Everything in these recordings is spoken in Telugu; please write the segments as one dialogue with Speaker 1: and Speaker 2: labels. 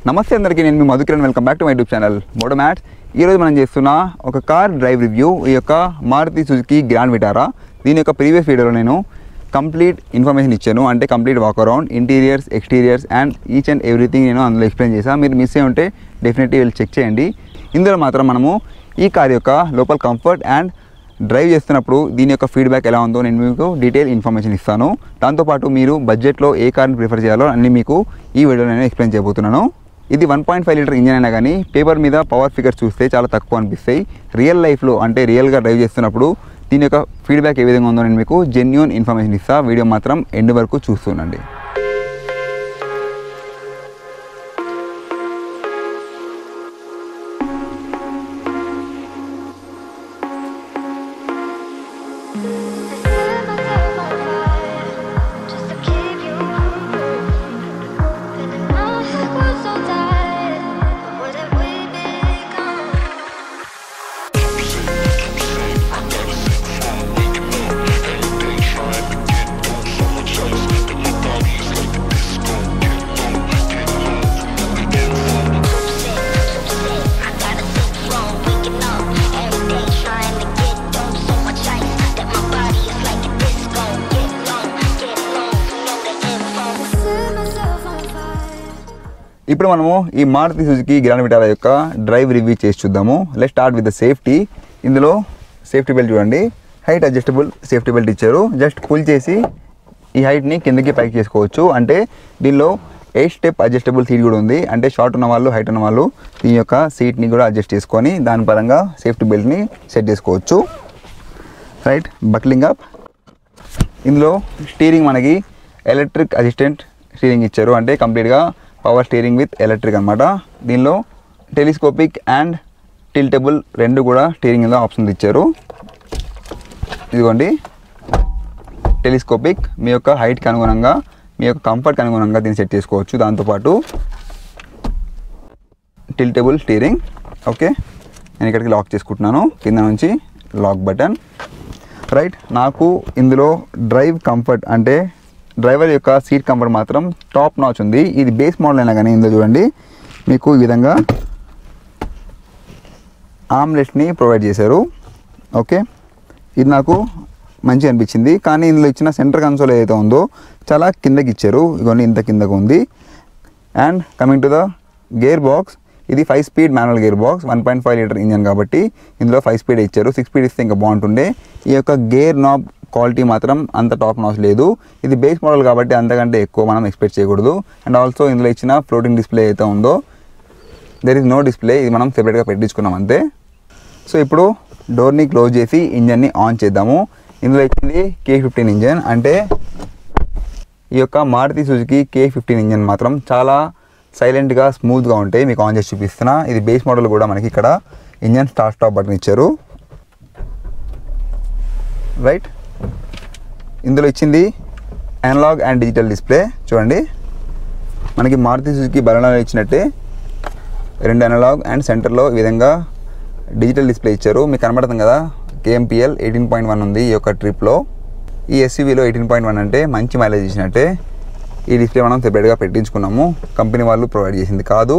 Speaker 1: నమస్తే అందరికీ, నేను మీ Madhukiran. Welcome back to my YouTube channel Moto Mats. ఈరోజు మనం చేస్తున్న ఒక కార్ డ్రైవ్ రివ్యూ. ఈ యొక్క మారుతి సుజుకి గ్రాండ్ విటారా. దీని యొక్క ప్రీవియస్ వీడియోలో నేను కంప్లీట్ ఇన్ఫర్మేషన్ ఇచ్చాను, అంటే complete walk around, interiors, exteriors and each and everything నేను అందులో ఎక్స్ప్లెయిన్ చేశాను. మీరు మిస్ అయ్యి ఉంటే డెఫినెట్లీ వెళ్ళి చెక్ చేయండి. ఇందులో మాత్రం మనము ఈ కార్ యొక్క లోపల కంఫర్ట్ అండ్ డ్రైవ్ చేస్తున్నప్పుడు దీని యొక్క ఫీడ్బ్యాక్ ఎలా ఉందో నేను మీకు డీటెయిల్ ఇన్ఫర్మేషన్ ఇస్తాను. దాంతోపాటు మీరు బడ్జెట్లో ఏ కార్ని ప్రిఫర్ చేయాలో అన్నీ మీకు ఈ వీడియోలో నేను ఎక్స్ప్లెయిన్ చేయబోతున్నాను. ఇది 1.5 లీటర్ ఇంజిన్ అయినా కానీ పేపర్ మీద పవర్ ఫిగర్స్ చూస్తే చాలా తక్కువ అనిపిస్తాయి. రియల్ లైఫ్లో అంటే రియల్గా డ్రైవ్ చేస్తున్నప్పుడు దీని యొక్క ఫీడ్బ్యాక్ ఏ విధంగా ఉందో నేను మీకు జెన్యూన్ ఇన్ఫర్మేషన్ ఇస్తాను. వీడియో మాత్రం ఎండ్ వరకు చూస్తుండండి. ఇప్పుడు మనము ఈ మారుతి సుజుకి గ్రాండ్ విటారా యొక్క డ్రైవ్ రివ్యూ చేసి చూద్దాము. Let's start with the safety. ఇందులో సేఫ్టీ బెల్ట్ చూడండి, హైట్ అడ్జస్టబుల్ సేఫ్టీ బెల్ట్ ఇచ్చారు. జస్ట్ పుల్ చేసి ఈ హైట్ని కిందకి పైకి చేసుకోవచ్చు. అంటే దీనిలో 8 స్టెప్ అడ్జస్టబుల్ సీట్ కూడా ఉంది. అంటే షార్ట్ ఉన్న వాళ్ళు, హైట్ ఉన్న వాళ్ళు దీని యొక్క సీట్ని కూడా అడ్జస్ట్ చేసుకొని దాని పరంగా సేఫ్టీ బెల్ట్ని సెట్ చేసుకోవచ్చు. Right, buckling up. ఇందులో స్టీరింగ్ మనకి ఎలక్ట్రిక్ అసిస్టెంట్ స్టీరింగ్ ఇచ్చారు, అంటే కంప్లీట్గా పవర్ స్టీరింగ్ విత్ ఎలక్ట్రిక్ అనమాట. దీనిలో టెలిస్కోపిక్ అండ్ టిల్టబుల్ రెండు కూడా స్టీరింగ్లో ఆప్షన్స్ ఇచ్చారు. ఇదిగోండి, టెలిస్కోపిక్ మీ యొక్క హైట్కి అనుగుణంగా, మీ యొక్క కంఫర్ట్కి అనుగుణంగా దీన్ని సెట్ చేసుకోవచ్చు. దాంతోపాటు టిల్టబుల్ స్టీరింగ్. ఓకే, నేను ఇక్కడికి లాక్ చేసుకుంటున్నాను, కింద నుంచి లాక్ బటన్. రైట్, నాకు ఇందులో డ్రైవ్ కంఫర్ట్ అంటే డ్రైవర్ యొక్క సీట్ కంఫర్ట్ మాత్రం టాప్ నాచ్ ఉంది. ఇది బేస్ మోడల్ అయినా కానీ ఇందులో చూడండి మీకు ఈ విధంగా ఆమ్లెట్ని ప్రొవైడ్ చేశారు. ఓకే, ఇది నాకు మంచిగా అనిపించింది. కానీ ఇందులో ఇచ్చిన సెంటర్ కన్సోల్ ఏదైతే ఉందో చాలా కిందకి ఇచ్చారు. ఇవన్నీ ఇంత కిందకు ఉంది. And coming to the gear box, ఇది 5 speed manual gear box, 1.5 litre engine కాబట్టి ఇందులో 5 స్పీడ్ ఇచ్చారు. 6 స్పీడ్ ఇస్తే ఇంకా బాగుంటుండే. ఈ యొక్క గేర్ నాబ్ క్వాలిటీ మాత్రం అంత టాప్ నాచ్ లేదు. ఇది బేస్ మోడల్ కాబట్టి అంతకంటే ఎక్కువ మనం ఎక్స్పెక్ట్ చేయకూడదు. అండ్ ఆల్సో ఇందులో ఇచ్చిన ఫ్లోటింగ్ డిస్ప్లే అయితే ఉందో దెర్ ఇస్ నో డిస్ప్లే, ఇది మనం సెపరేట్గా పెట్టించుకున్నాం అంతే. సో ఇప్పుడు డోర్ని క్లోజ్ చేసి ఇంజన్ని ఆన్ చేద్దాము. ఇందులో ఇచ్చింది K15 ఇంజన్, అంటే ఈ యొక్క మారుతి సుజుకి K15 ఇంజన్ మాత్రం చాలా సైలెంట్గా స్మూత్గా ఉంటాయి. మీకు ఆన్ చేసి చూపిస్తున్నా. ఇది బేస్ మోడల్ కూడా మనకి ఇక్కడ ఇంజన్ స్టార్ట్ స్టాప్ బటన్ ఇచ్చారు. రైట్, ఇందులో ఇచ్చింది అనలాగ్ అండ్ డిజిటల్ డిస్ప్లే. చూడండి, మనకి మారుతి సుజుకి బలనాలో ఇచ్చినట్టే 2 అనలాగ్ అండ్ సెంటర్లో ఈ విధంగా డిజిటల్ డిస్ప్లే ఇచ్చారు. మీకు కనబడుతుంది కదా, KMPL 18.1 ఉంది ఈ యొక్క ట్రిప్లో. ఈ SUVలో 18.1 అంటే మంచి మైలేజ్ ఇచ్చినట్టే. ఈ డిస్ప్లే మనం సెపరేట్గా పెట్టించుకున్నాము, కంపెనీ వాళ్ళు ప్రొవైడ్ చేసింది కాదు.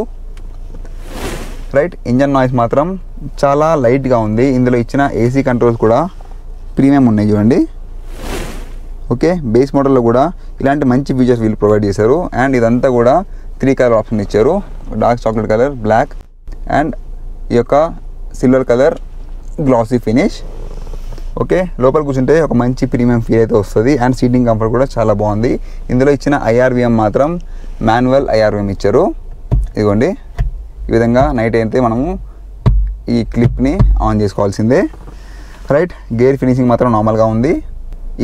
Speaker 1: రైట్, ఇంజన్ నాయిస్ మాత్రం చాలా లైట్గా ఉంది. ఇందులో ఇచ్చిన AC కంట్రోల్స్ కూడా ప్రీమియం ఉన్నాయి చూడండి. ఓకే, బేస్ మోడల్లో కూడా ఇలాంటి మంచి ఫీచర్స్ వీళ్ళు ప్రొవైడ్ చేశారు. అండ్ ఇదంతా కూడా 3 కలర్ ఆప్షన్ ఇచ్చారు, dark chocolate colour, black and ఈ యొక్క silver colour glossy finish. Okay, లోపల కూర్చుంటే ఒక మంచి ప్రీమియం ఫీల్ అయితే వస్తుంది. అండ్ సీటింగ్ కంఫర్ట్ కూడా చాలా బాగుంది. ఇందులో ఇచ్చిన IRVM మాత్రం మాన్యువల్ IRVM ఇచ్చారు. ఇదిగోండి, ఈ విధంగా నైట్ అయితే మనము ఈ క్లిప్ని ఆన్ చేసుకోవాల్సిందే. రైట్, గేర్ ఫినిషింగ్ మాత్రం నార్మల్గా ఉంది.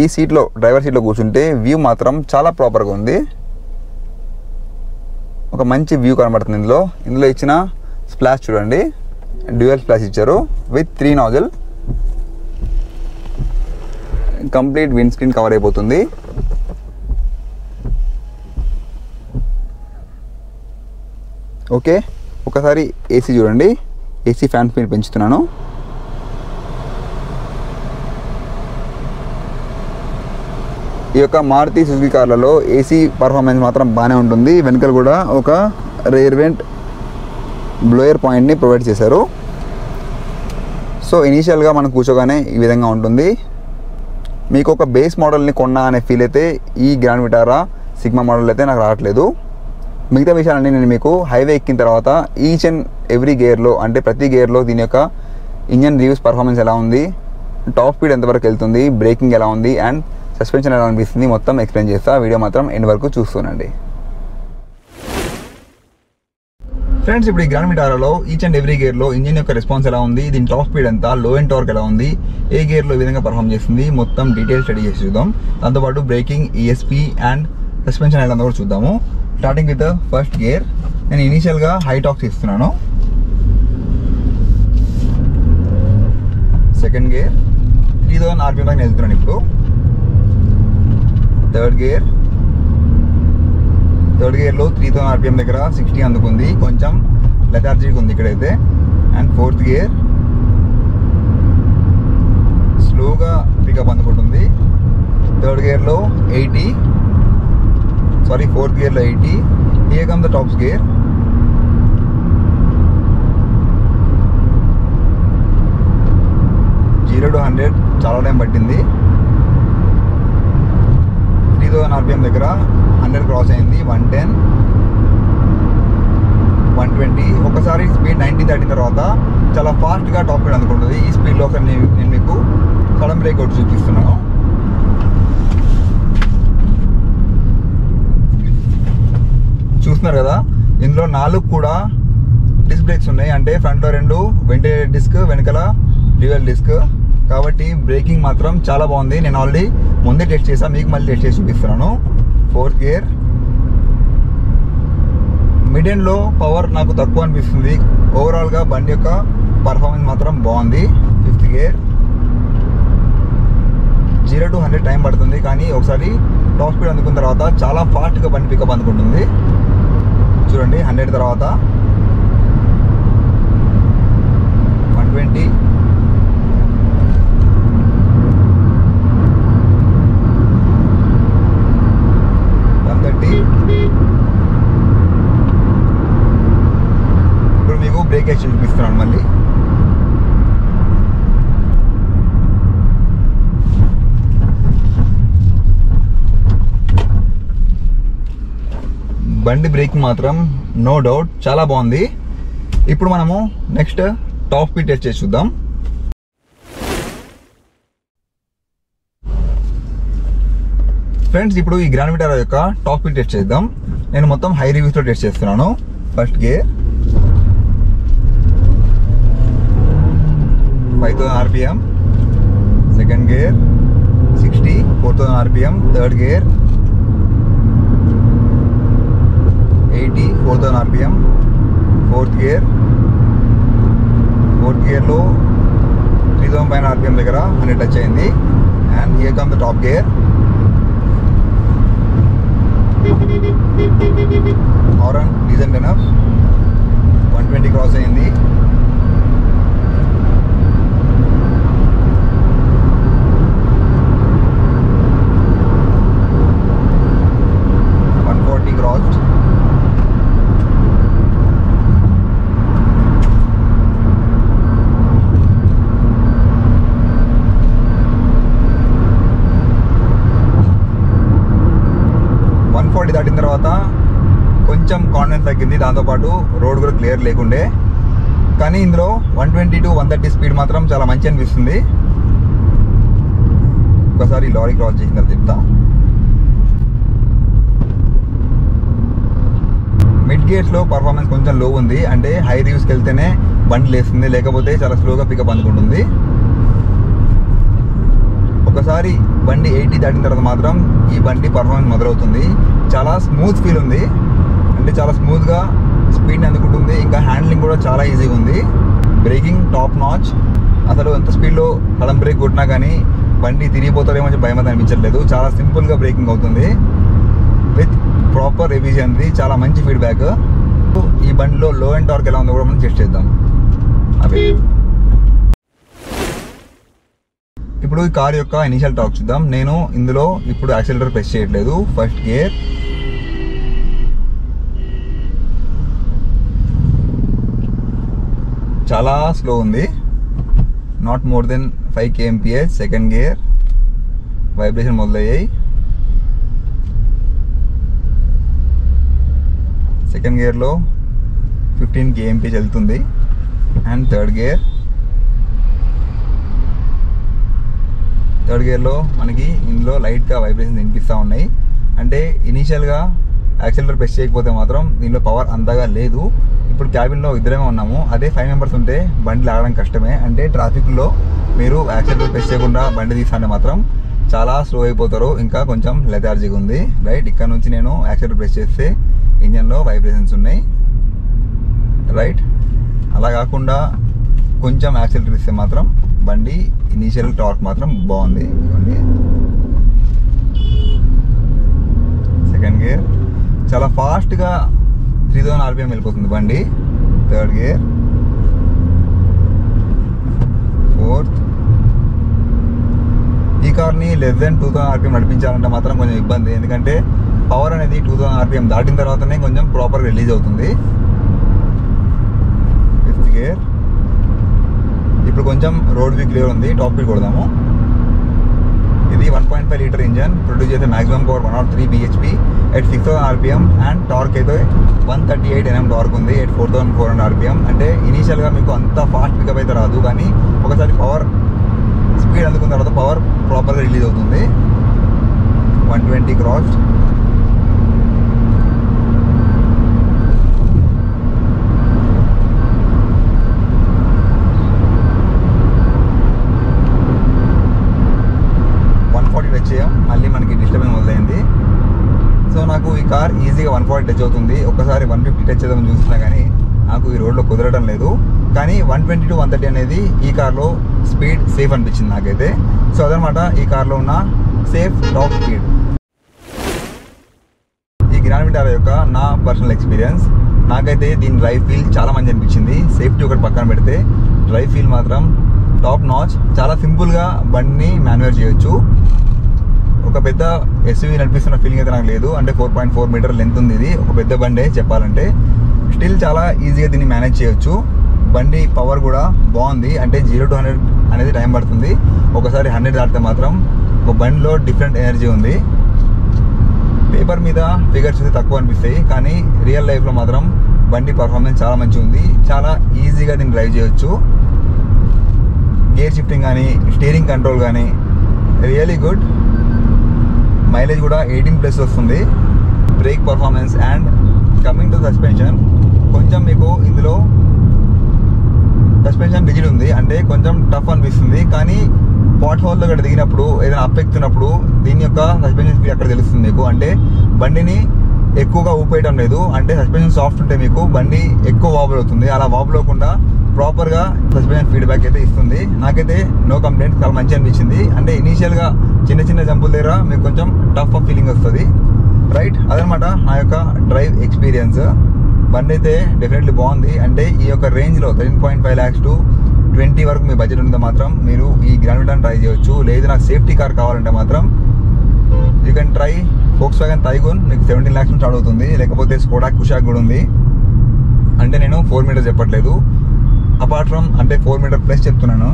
Speaker 1: ఈ సీట్లో, డ్రైవర్ సీట్లో కూర్చుంటే వ్యూ మాత్రం చాలా ప్రాపర్గా ఉంది. ఒక మంచి వ్యూ కనబడుతుంది ఇందులో. ఇందులో ఇచ్చిన స్ప్లాష్ చూడండి, డ్యూయల్ స్ప్లాష్ ఇచ్చారు with 3 nozzle. Complete wind screen cover అయిపోతుంది. ఓకే, ఒకసారి AC చూడండి, AC ఫ్యాన్ స్పీడ్ పెంచుతున్నాను. ఈ యొక్క మారుతి సుజుకి కార్లలో ఏసీ పర్ఫార్మెన్స్ మాత్రం బాగానే ఉంటుంది. వెనకాల కూడా ఒక రేర్ వెంట్ బ్లోయర్ పాయింట్ని ప్రొవైడ్ చేశారు. సో ఇనీషియల్గా మనం కూర్చోగానే ఈ విధంగా ఉంటుంది. మీకు ఒక బేస్ మోడల్ని కొన్నా అనే ఫీల్ అయితే ఈ గ్రాండ్ విటారా సిగ్మా మోడల్ అయితే నాకు రావట్లేదు. మిగతా విషయాలన్నీ నేను మీకు హైవే ఎక్కిన తర్వాత ఈచ్ అండ్ ఎవ్రీ గేర్లో, అంటే ప్రతి గేర్లో దీని యొక్క ఇంజన్ రివ్యూస్ పర్ఫార్మెన్స్ ఎలా ఉంది, టాప్ స్పీడ్ ఎంతవరకు వెళ్తుంది, బ్రేకింగ్ ఎలా ఉంది అండ్ సస్పెన్షన్ ఎలా అనిపిస్తుంది మొత్తం ఎక్స్ప్లెయిన్ చేస్తా. వీడియో మాత్రం ఎండ్ వరకు చూస్తూనండి. ఫ్రెండ్స్, ఇప్పుడు ఈ గ్రాండ్ విటారాలో ఈచ్ అండ్ ఎవ్రీ గేర్లో ఇంజిన్ యొక్క రెస్పాన్స్ ఎలా ఉంది, దీని టాప్ స్పీడ్ ఎంత, లో అండ్ టార్క్ ఎలా ఉంది, ఏ గేర్లో ఈ విధంగా పర్ఫామ్ చేస్తుంది మొత్తం డీటెయిల్ స్టడీ చేసి చూద్దాం. దాంతోపాటు బ్రేకింగ్, ఈఎస్పీ అండ్ సస్పెన్షన్ ఎలా కూడా చూద్దాము. Starting with first gear. నేను ఇనీషియల్గా హై టార్క్స్ ఇస్తున్నాను. సెకండ్ గేర్ 3000 RPM దాకా వెళ్తున్నాను. ఇప్పుడు థర్డ్ గేర్లో 3000 RPM దగ్గర 60 అందుకుంది, కొంచెం లెథార్జిక్ ఉంది ఇక్కడైతే. అండ్ ఫోర్త్ గేర్ స్లోగా పికప్ అందుకుంటుంది. థర్డ్ గేర్లో 80, ఫోర్త్ గేర్లో 80. Here come the tops gear. Zero to 100 చాలా టైం పట్టింది. 3000 RPM దగ్గర 100 క్రాస్ అయింది. 110, 120. ఒకసారి స్పీడ్ 90 దాటిన తర్వాత చాలా ఫాస్ట్గా టాప్ స్పీడ్ అందుకుంటుంది. ఈ స్పీడ్లో ఒకసారి నేను మీకు సడన్ బ్రేక్ అవుట్ చూపిస్తున్నాను. చూస్తున్నారు కదా, ఇందులో 4 కూడా డిస్క్ బ్రేక్స్ ఉన్నాయి. అంటే ఫ్రంట్లో 2 వెంటిలేటెడ్ డిస్క్, వెనకాల డ్యూయల్ డిస్క్. కాబట్టి బ్రేకింగ్ మాత్రం చాలా బాగుంది. నేను ఆల్రెడీ ముందే టెస్ట్ చేశాను, మీకు మళ్ళీ టెస్ట్ చేసి చూపిస్తున్నాను. ఫోర్త్ గేర్ మిడ్ ఎండ్లో పవర్ నాకు తక్కువ అనిపిస్తుంది. ఓవరాల్గా బండి యొక్క పర్ఫార్మెన్స్ మాత్రం బాగుంది. ఫిఫ్త్ గేర్ 0 to 100 టైం పడుతుంది, కానీ ఒకసారి టాప్ స్పీడ్ అందుకున్న తర్వాత చాలా ఫాస్ట్గా బండి పికప్ అందుకుంటుంది. చూడండి, 100 తర్వాత 120, 130. ఇప్పుడు మీకు బ్రేక్ యాక్షన్ చూపిస్తున్నాను మళ్ళీ. బండి బ్రేకింగ్ మాత్రం నో డౌట్ చాలా బాగుంది. ఇప్పుడు మనము నెక్స్ట్ టాప్ స్పీడ్ టెస్ట్ చేసి చూద్దాం. ఫ్రెండ్స్, ఇప్పుడు ఈ గ్రాండ్ విటారా యొక్క టాప్ స్పీడ్ టెస్ట్ చేద్దాం. నేను మొత్తం హై రివ్యూస్లో టెస్ట్ చేస్తున్నాను. First gear 5000 RPM. Second gear 60, 4000 RPM. Third gear 80, 4000 RPM. Fourth గేర్లో 3000 పైన RPM దగ్గర 100 టచ్ అయింది. And here come the top gear. Horn decent enough. 120 cross అయింది. క్రాస్డ్. దాటిన తర్వాత కొంచెం కాన్ఫిడెన్స్ తగ్గింది. దాంతోపాటు రోడ్ కూడా క్లియర్ లేకుండే, కానీ ఇందులో 120 to 130 స్పీడ్ మాత్రం చాలా మంచి అనిపిస్తుంది. ఒకసారి లారీ క్రాస్ చేసిన తర్వాత చెప్తా. మిడ్ గేర్స్లో పర్ఫార్మెన్స్ కొంచెం లో ఉంది. అంటే హై రివ్యూస్కి వెళ్తేనే బండి లేస్తుంది, లేకపోతే చాలా స్లోగా పికప్ అందుకుంటుంది. ఒకసారి బండి 80 దాటిన తర్వాత మాత్రం ఈ బండి పర్ఫార్మెన్స్ మొదలవుతుంది. చాలా స్మూత్ ఫీల్ ఉంది. అంటే చాలా స్మూత్గా స్పీడ్ని అందుకుంటుంది. ఇంకా హ్యాండ్లింగ్ కూడా చాలా ఈజీగా ఉంది. Breaking top notch. అసలు ఎంత స్పీడ్లో సడన్ బ్రేక్ కొట్టినా కానీ బండి తిరిగిపోతారేమో భయం అయితే అనిపించట్లేదు. చాలా సింపుల్గా బ్రేకింగ్ అవుతుంది విత్ ప్రాపర్ ఎఫిషియన్సీ. చాలా మంచి ఫీడ్బ్యాక్. ఈ బండిలో లో అండ్ టార్క్ ఎలా ఉందో కూడా మనం టెస్ట్ చేద్దాం. అవి ఇప్పుడు ఈ కార్ యొక్క ఇనిషియల్ టార్క్ చూద్దాం. నేను ఇందులో ఇప్పుడు యాక్సిలరేటర్ ప్రెస్ చేయట్లేదు. ఫస్ట్ గేర్ చాలా స్లో ఉంది, not more than 5 kmph. Second gear vibration మొదలయ్యాయి. సెకండ్ గేర్లో 15 kmph వెళ్తుంది. అండ్ థర్డ్ గేర్లో మనకి ఇందులో లైట్గా వైబ్రేషన్స్ వినిపిస్తూ ఉన్నాయి. అంటే ఇనీషియల్గా యాక్సిలరేటర్ ప్రెస్ చేయకపోతే మాత్రం దీనిలో పవర్ అంతగా లేదు. ఇప్పుడు క్యాబిన్లో ఇద్దరేమే ఉన్నాము, అదే 5 members ఉంటే బండి లాగడం కష్టమే. అంటే ట్రాఫిక్లో మీరు యాక్సిలరేటర్ ప్రెస్ చేయకుండా బండి తీస్తుంటే మాత్రం చాలా స్లో అయిపోతారు, ఇంకా కొంచెం లెథార్జీగా ఉంది. రైట్, ఇక్కడ నుంచి నేను యాక్సిలరేటర్ ప్రెస్ చేస్తే ఇంజన్లో వైబ్రేషన్స్ ఉన్నాయి. రైట్, అలా కాకుండా కొంచెం యాక్సిలరేటర్ ఇస్తే మాత్రం బండి ఇనీషియల్ టార్క్ మాత్రం బాగుంది. సెకండ్ గేర్ చాలా ఫాస్ట్గా 3000 RPM వెళ్ళిపోతుంది బండి. Third gear, fourth. ఈ కార్ని లెస్ దెన్ 2000 RPM నడిపించాలంటే మాత్రం కొంచెం ఇబ్బంది, ఎందుకంటే పవర్ అనేది 2000 RPM దాటిన తర్వాతనే కొంచెం ప్రాపర్గా రిలీజ్ అవుతుంది. Fifth gear. ఇప్పుడు కొంచెం రోడ్ వ్యూ క్లియర్ ఉంది, టాప్ స్పీడ్ కొడదాము. ఇది 1.5 లీటర్ ఇంజన్, ప్రొడ్యూస్ చేసే maximum power 103 bhp at 6000 RPM. And torque అయితే 138 Nm టార్క్ ఉంది ఎట్ 4400 RPM. అంటే ఇనీషియల్గా మీకు అంత ఫాస్ట్ పికప్ అయితే రాదు, కానీ ఒకసారి పవర్ స్పీడ్ అందుకున్న తర్వాత పవర్ ప్రాపర్గా రిలీజ్ అవుతుంది. 120 క్రాస్. మళ్ళీ మనకి డిస్టర్బెన్స్ మొదలైంది. సో నాకు ఈ కార్ ఈజీగా 140 టచ్ అవుతుంది. ఒక్కసారి 150 టచ్ చేద్దామని చూస్తున్నా కానీ నాకు ఈ రోడ్లో కుదరడం లేదు. కానీ 120 to 130 అనేది ఈ కార్లో స్పీడ్ సేఫ్ అనిపించింది నాకైతే. సో అదనమాట ఈ కార్లో ఉన్న సేఫ్ టాప్ స్పీడ్. ఈ గ్రాండ్ విటారా యొక్క నా పర్సనల్ ఎక్స్పీరియన్స్. నాకైతే దీని డ్రైవ్ ఫీల్ చాలా మంచి అనిపించింది. సేఫ్టీ ఒకటి పక్కన పెడితే డ్రైవ్ ఫీల్ మాత్రం టాప్ నాచ్. చాలా సింపుల్గా బండిని మాన్యువర్ చేయొచ్చు. ఒక పెద్ద ఎస్యూవీ నడిపిస్తున్న ఫీలింగ్ అయితే నాకు లేదు. అంటే 4.4 మీటర్ లెంత్ ఉంది, ఇది ఒక పెద్ద బండే చెప్పాలంటే. స్టిల్ చాలా ఈజీగా దీన్ని మేనేజ్ చేయొచ్చు. బండి పవర్ కూడా బాగుంది. అంటే 0 to 100 అనేది టైం పడుతుంది. ఒకసారి 100 దాటితే మాత్రం ఒక బండిలో డిఫరెంట్ ఎనర్జీ ఉంది. పేపర్ మీద ఫిగర్స్ అయితే తక్కువ అనిపిస్తాయి, కానీ రియల్ లైఫ్లో మాత్రం బండి పర్ఫార్మెన్స్ చాలా మంచిగా ఉంది. చాలా ఈజీగా దీన్ని డ్రైవ్ చేయొచ్చు. గేర్ షిఫ్టింగ్ కానీ స్టీరింగ్ కంట్రోల్ కానీ రియలీ గుడ్. మైలేజ్ కూడా 18+ వస్తుంది. Break performance. And coming to suspension, కొంచెం మీకు ఇందులో సస్పెన్షన్ రిజిడ్ ఉంది, అంటే కొంచెం టఫ్ అనిపిస్తుంది. కానీ పాట్ హోల్లో ఇక్కడ దిగినప్పుడు ఏదైనా అప్పెక్కుతున్నప్పుడు దీని యొక్క సస్పెన్షన్ స్పీడ్ అక్కడ తెలుస్తుంది మీకు. అంటే బండిని ఎక్కువగా ఊపేయడం లేదు. అంటే సస్పెన్షన్ సాఫ్ట్ ఉంటే మీకు బండి ఎక్కువ వాబుల్ అవుతుంది. అలా వాబుల్ అవ్వకుండా ప్రాపర్గా సస్పెన్షన్ ఫీడ్బ్యాక్ అయితే ఇస్తుంది. నాకైతే నో కంప్లైంట్, చాలా మంచి అనిపించింది. అంటే ఇనీషియల్గా చిన్న చిన్న జంపుల దగ్గర మీకు కొంచెం టఫ్ ఫీలింగ్ వస్తుంది. రైట్, అదనమాట నా యొక్క డ్రైవ్ ఎక్స్పీరియన్స్. బండి అయితే డెఫినెట్లీ బాగుంది. అంటే ఈ యొక్క రేంజ్లో 13.5 lakhs to 20 వరకు మీ బడ్జెట్ ఉంటే మాత్రం మీరు ఈ గ్రాండ్ విటారా ట్రై చేయొచ్చు. లేదు నాకు సేఫ్టీ కార్ కావాలంటే మాత్రం you can try Volkswagen Tiguan. మీకు 17 lakhs నుంచి స్టార్ట్ అవుతుంది. లేకపోతే స్కోడా కుషాక్ కూడా ఉంది. అంటే నేను 4 meters చెప్పట్లేదు, అపార్ట్ ఫ్రమ్ అంటే 4 meter ప్లస్ చెప్తున్నాను.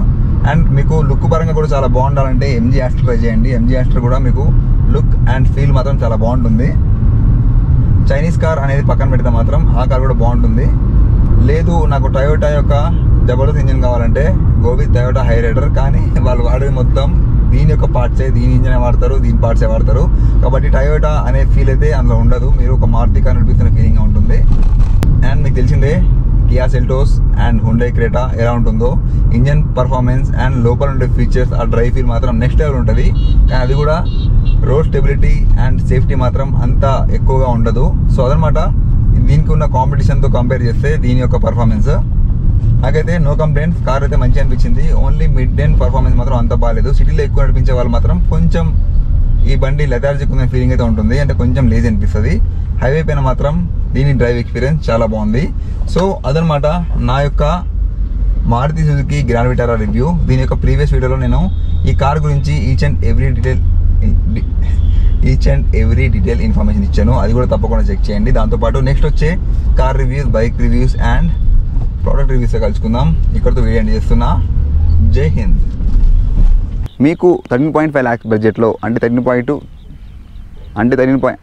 Speaker 1: అండ్ మీకు లుక్ పరంగా కూడా చాలా బాగుండాలంటే MG Aster ట్రై చేయండి. MG Aster కూడా మీకు లుక్ అండ్ ఫీల్ మాత్రం చాలా బాగుంటుంది. చైనీస్ కార్ అనేది పక్కన పెడితే మాత్రం ఆ కార్ కూడా బాగుంటుంది. లేదు నాకు టయోటా యొక్క జబర్దస్త్ ఇంజిన్ కావాలంటే గో విత్ టయోటా హైరైడర్. కానీ వాళ్ళు వాడేది మొత్తం దీని యొక్క పార్ట్సే, దీని ఇంజనే వాడతారు, దీని పార్ట్సే వాడతారు. కాబట్టి టయోటా అనే ఫీల్ అయితే అందులో ఉండదు. మీరు ఒక మారుతి కార్ నడిపిస్తున్న ఫీలింగ్గా ఉంటుంది. అండ్ మీకు తెలిసిందే Kia Seltos and Hyundai Creta ఎలా ఉంటుందో. ఇంజన్ పర్ఫార్మెన్స్ అండ్ లోపల ఉండే ఫీచర్స్, ఆ డ్రైవ్ ఫీల్ మాత్రం నెక్స్ట్ లెవెల్ ఉంటుంది. కానీ అది కూడా రోడ్ స్టెబిలిటీ అండ్ సేఫ్టీ మాత్రం అంత ఎక్కువగా ఉండదు. సో అదనమాట దీనికి ఉన్న కాంపిటీషన్తో కంపేర్ చేస్తే దీని యొక్క పర్ఫార్మెన్స్ నాకైతే నో కంప్లైంట్స్. కార్ అయితే మంచి అనిపించింది. ఓన్లీ మిడ్ ఎండ్ పర్ఫార్మెన్స్ మాత్రం అంత బాగాలేదు. సిటీలో ఎక్కువ నడిపించే వాళ్ళు మాత్రం కొంచెం ఈ బండి లెథార్జిక్ ఉన్న ఫీలింగ్ అయితే ఉంటుంది. అంటే కొంచెం లేజీ అనిపిస్తుంది. హైవే పైన మాత్రం దీని డ్రైవ్ ఎక్స్పీరియన్స్ చాలా బాగుంది. సో అదనమాట నా యొక్క Maruti Suzuki Grand Vitara review. దీని యొక్క ప్రీవియస్ వీడియోలో నేను ఈ కార్ గురించి each and every detail information ఇచ్చాను. అది కూడా తప్పకుండా చెక్ చేయండి. దాంతోపాటు నెక్స్ట్ వచ్చే car reviews, bike reviews and product reviews కలుసుకుందాం. ఇక్కడితో వీడియో ఎండ్ చేస్తున్నా. జై హింద్. మీకు 13.5 lakhs బడ్జెట్లో అంటే 13.2 అంటే 13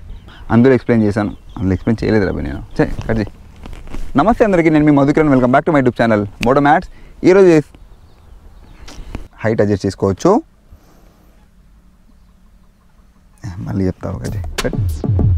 Speaker 1: అందులో ఎక్స్ప్లెయిన్ చేశాను. అందులో ఎక్స్ప్లెయిన్ చేయలేదు రాబోయ్ నేను. కట్ చేయి. నమస్తే అందరికీ, నేను మీ Madhukiran. Welcome back to my YouTube channel Moto Mats. ఈరోజు హైట్ అడ్జస్ట్ చేసుకోవచ్చు. మళ్ళీ చెప్తావు కట్.